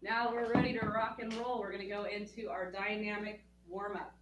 Now we're ready to rock and roll. We're going to go into our dynamic warm-up.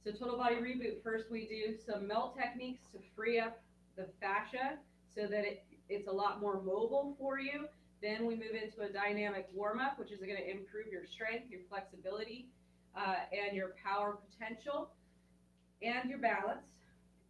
So total body reboot, first we do some melt techniques to free up the fascia so that it's a lot more mobile for you. Then we move into a dynamic warm-up, which is going to improve your strength, your flexibility, and your power potential, and your balance.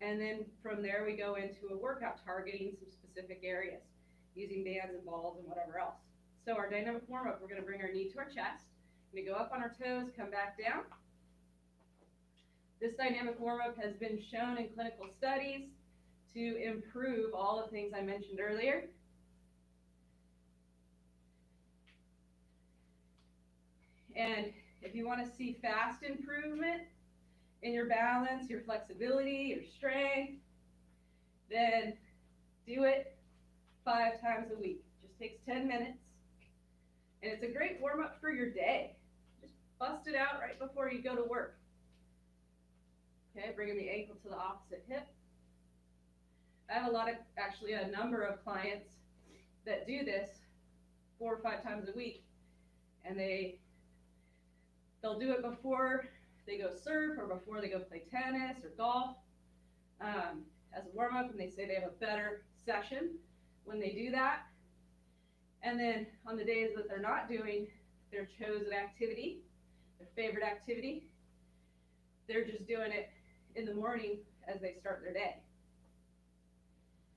And then from there we go into a workout targeting some specific areas using bands and balls and whatever else. So our dynamic warm-up, we're going to bring our knee to our chest. We're going to go up on our toes, come back down. This dynamic warm-up has been shown in clinical studies to improve all the things I mentioned earlier. And if you want to see fast improvement in your balance, your flexibility, your strength, then do it 5 times a week. Just takes 10 minutes. And it's a great warm-up for your day. Just bust it out right before you go to work. Okay, bringing the ankle to the opposite hip. I have a number of clients that do this 4 or 5 times a week. And they'll do it before they go surf or before they go play tennis or golf as a warm-up, and they say they have a better session when they do that. And then on the days that they're not doing their chosen activity, their favorite activity, they're just doing it in the morning as they start their day.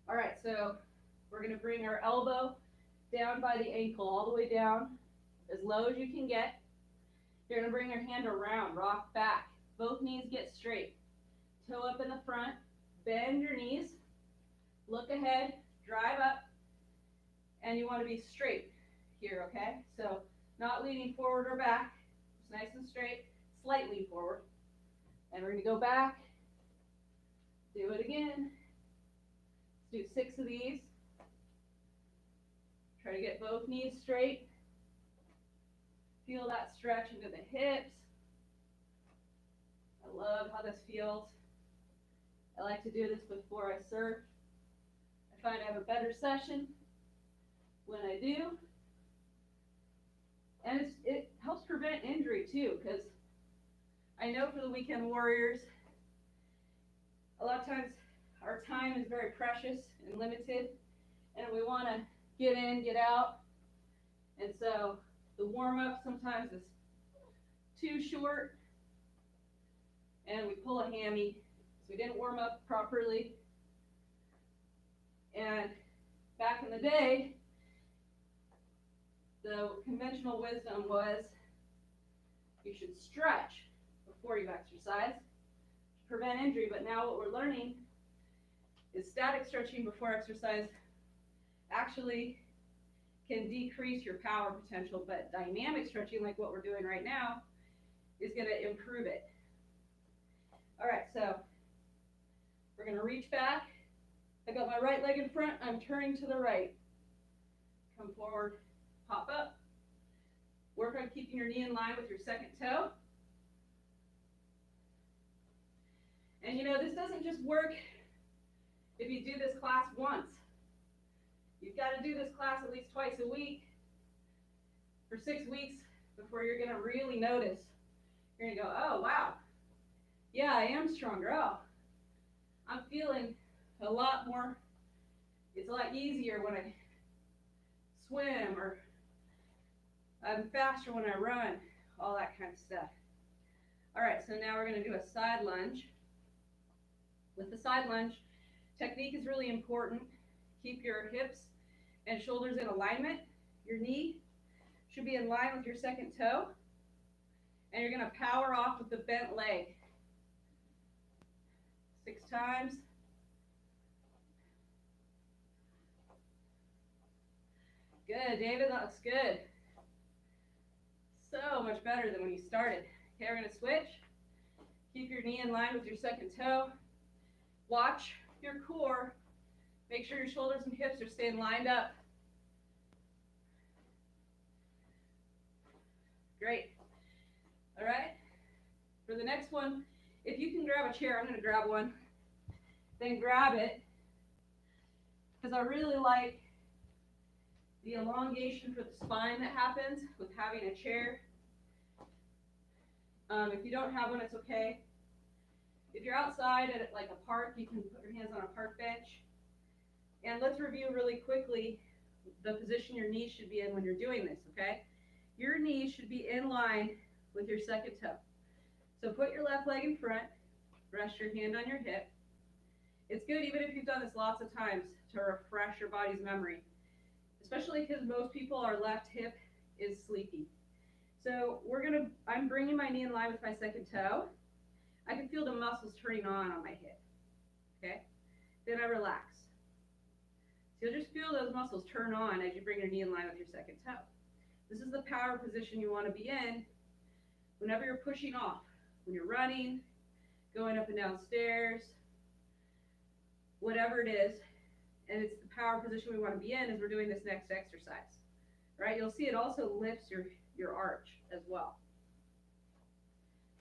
All right, so we're going to bring our elbow down by the ankle, all the way down, as low as you can get. You're going to bring your hand around, rock back. Both knees get straight. Toe up in the front, bend your knees, look ahead, drive up, and you want to be straight here, okay? So not leaning forward or back, just nice and straight, slight lean forward. And we're going to go back, do it again. Let's do 6 of these. Try to get both knees straight. Feel that stretch into the hips. I love how this feels. I like to do this before I surf. I find I have a better session when I do. And it helps prevent injury too, because I know for the weekend warriors, a lot of times our time is very precious and limited, and we want to get in, get out. And so the warm-up sometimes is too short, and we pull a hammy, so we didn't warm up properly. And back in the day, the conventional wisdom was you should stretch before you exercise to prevent injury, but now what we're learning is static stretching before exercise actually can decrease your power potential, but dynamic stretching, like what we're doing right now, is going to improve it. All right, so we're going to reach back. I got my right leg in front. I'm turning to the right. Come forward, pop up. Work on keeping your knee in line with your second toe. And you know, this doesn't just work if you do this class once. You've got to do this class at least twice a week for 6 weeks before you're going to really notice. You're going to go, oh, wow. Yeah, I am stronger. Oh, I'm feeling a lot more. It's a lot easier when I swim, or I'm faster when I run, all that kind of stuff. All right, so now we're going to do a side lunge. With the side lunge, technique is really important. Keep your hips and shoulders in alignment. Your knee should be in line with your second toe. And you're going to power off with the bent leg. 6 times. Good, David, that looks good. So much better than when you started. Okay, we're going to switch. Keep your knee in line with your second toe. Watch your core. Make sure your shoulders and hips are staying lined up. Great. All right. For the next one, if you can grab a chair, I'm going to grab one. Then grab it, because I really like the elongation for the spine that happens with having a chair. If you don't have one, it's okay. If you're outside at like a park, you can put your hands on a park bench. And let's review really quickly the position your knees should be in when you're doing this, okay? Your knees should be in line with your second toe. So put your left leg in front, rest your hand on your hip. It's good even if you've done this lots of times to refresh your body's memory, especially because most people, our left hip is sleepy. So I'm bringing my knee in line with my second toe. I can feel the muscles turning on my hip, okay? Then I relax. So you'll just feel those muscles turn on as you bring your knee in line with your second toe. This is the power position you want to be in whenever you're pushing off, when you're running, going up and down stairs, whatever it is. And it's the power position we want to be in as we're doing this next exercise, right? You'll see it also lifts your arch as well.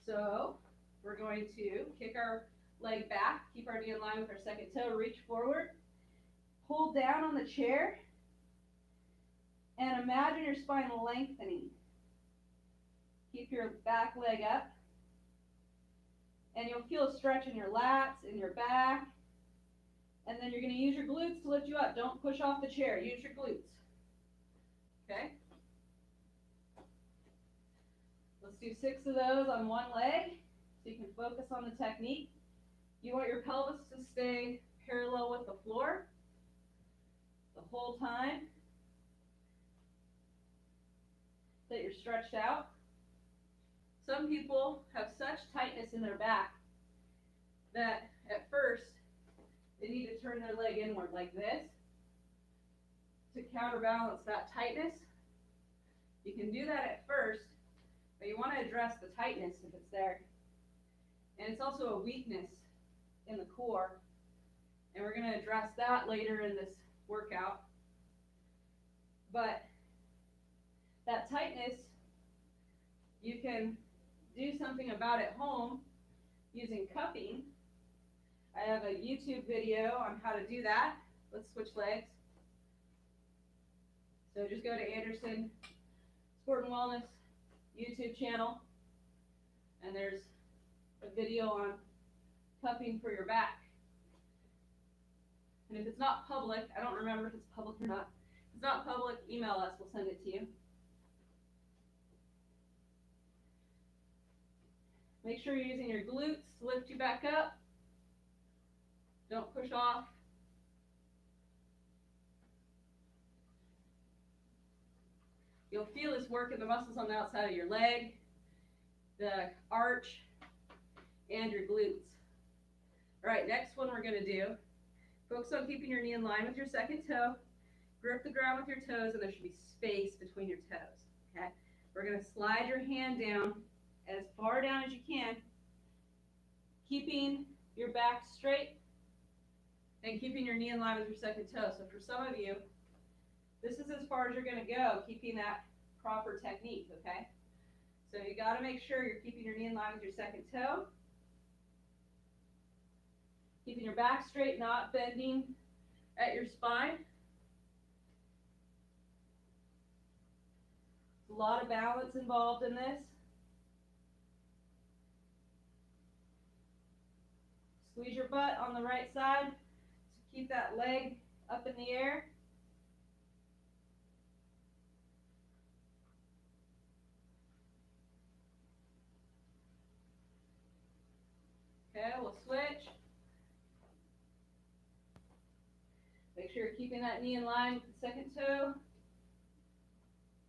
So we're going to kick our leg back, keep our knee in line with our second toe, reach forward, hold down on the chair, and imagine your spine lengthening. Keep your back leg up, and you'll feel a stretch in your lats, in your back, and then you're going to use your glutes to lift you up. Don't push off the chair. Use your glutes. Okay? Let's do 6 of those on one leg so you can focus on the technique. You want your pelvis to stay parallel with the floor the whole time that you're stretched out. Some people have such tightness in their back that at first they need to turn their leg inward like this to counterbalance that tightness. You can do that at first, but you want to address the tightness if it's there. And it's also a weakness in the core, and we're going to address that later in this workout. But that tightness, you can do something about at home using cupping. I have a YouTube video on how to do that. Let's switch legs. So just go to Anderson Sport and Wellness YouTube channel, and there's a video on cupping for your back. And if it's not public, I don't remember if it's public or not. If it's not public, email us, we'll send it to you. Make sure you're using your glutes to lift you back up. Don't push off. You'll feel this work in the muscles on the outside of your leg, the arch, and your glutes. All right, next one we're going to do, focus on keeping your knee in line with your second toe, grip the ground with your toes, and there should be space between your toes, okay? We're going to slide your hand down as far down as you can, keeping your back straight and keeping your knee in line with your second toe. So for some of you, this is as far as you're going to go, keeping that proper technique, okay? So you got to make sure you're keeping your knee in line with your second toe, keeping your back straight, not bending at your spine. There's a lot of balance involved in this. Squeeze your butt on the right side to keep that leg up in the air. Okay, we'll switch. Make sure you're keeping that knee in line with the second toe.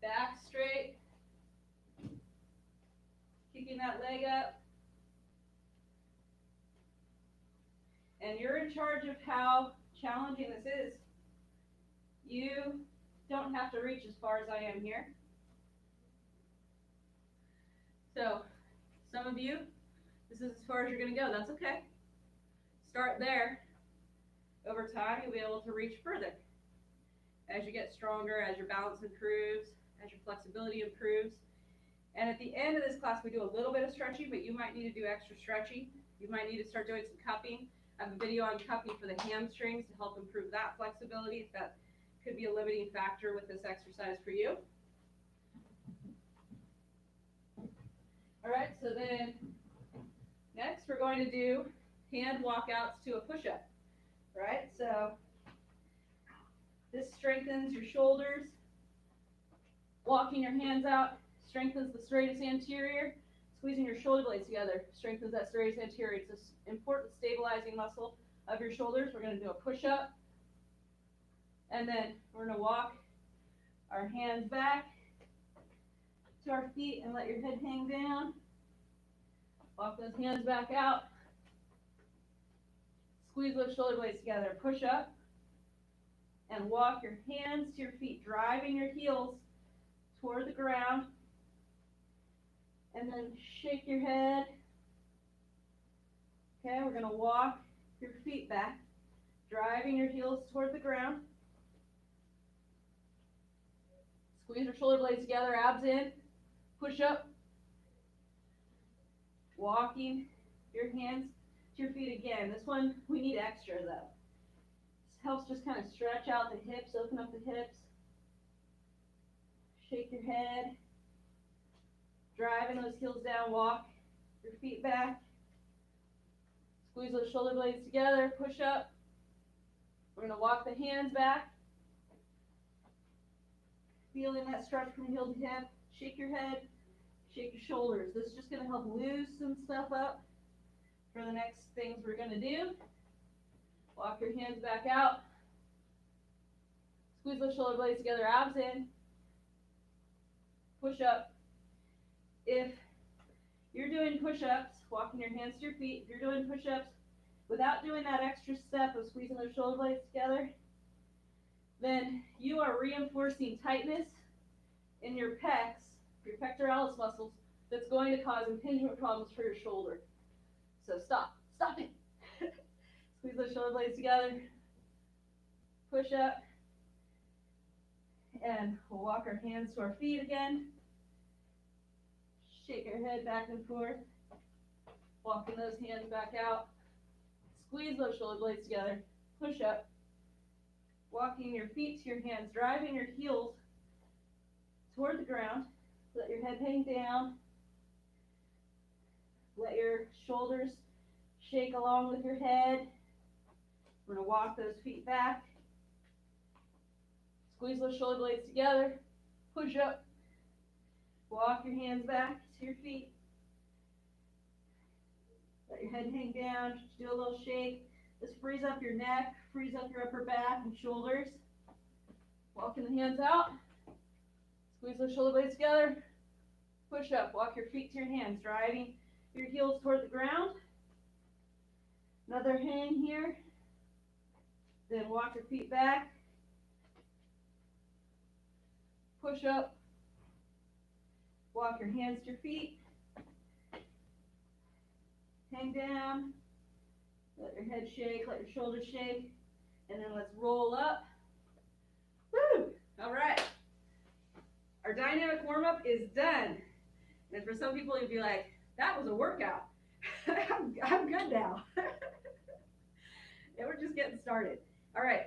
Back straight. Keeping that leg up. And you're in charge of how challenging this is. You don't have to reach as far as I am here. So, some of you, this is as far as you're going to go. That's okay. Start there. Over time, you'll be able to reach further. As you get stronger, as your balance improves, as your flexibility improves. And at the end of this class, we do a little bit of stretching, but you might need to do extra stretching. You might need to start doing some cupping. I have a video on cupping for the hamstrings to help improve that flexibility if that could be a limiting factor with this exercise for you. All right, so then next we're going to do hand walkouts to a push-up. Right, so this strengthens your shoulders. Walking your hands out strengthens the serratus anterior. Squeezing your shoulder blades together strengthens that serratus anterior. It's an important stabilizing muscle of your shoulders. We're going to do a push-up. And then we're going to walk our hands back to our feet and let your head hang down. Walk those hands back out. Squeeze those shoulder blades together. Push up. And walk your hands to your feet, driving your heels toward the ground. And then shake your head. Okay, we're going to walk your feet back, driving your heels toward the ground. Squeeze your shoulder blades together, abs in. Push up. Walking your hands to your feet again. This one, we need extra though. This helps just kind of stretch out the hips, open up the hips. Shake your head. Driving those heels down, walk your feet back. Squeeze those shoulder blades together, push up. We're going to walk the hands back. Feeling that stretch from heel to hip. Shake your head, shake your shoulders. This is just going to help loosen stuff up for the next things we're going to do. Walk your hands back out. Squeeze those shoulder blades together, abs in. Push up. If you're doing push-ups, walking your hands to your feet, if you're doing push-ups without doing that extra step of squeezing those shoulder blades together, then you are reinforcing tightness in your pecs, your pectoralis muscles, that's going to cause impingement problems for your shoulder. So stop it. Squeeze those shoulder blades together, push up, and we'll walk our hands to our feet again. Shake your head back and forth, walking those hands back out. Squeeze those shoulder blades together, push up, walking your feet to your hands, driving your heels toward the ground. Let your head hang down. Let your shoulders shake along with your head. We're going to walk those feet back. Squeeze those shoulder blades together, push up. Walk your hands back to your feet. Let your head hang down. Just do a little shake. This frees up your neck, frees up your upper back and shoulders. Walking the hands out. Squeeze those shoulder blades together. Push up. Walk your feet to your hands, driving your heels toward the ground. Another hang here. Then walk your feet back. Push up. Walk your hands to your feet. Hang down. Let your head shake, let your shoulders shake. And then let's roll up. Woo! All right. Our dynamic warm-up is done. And for some people, you'd be like, that was a workout. I'm good now. And we're just getting started. All right.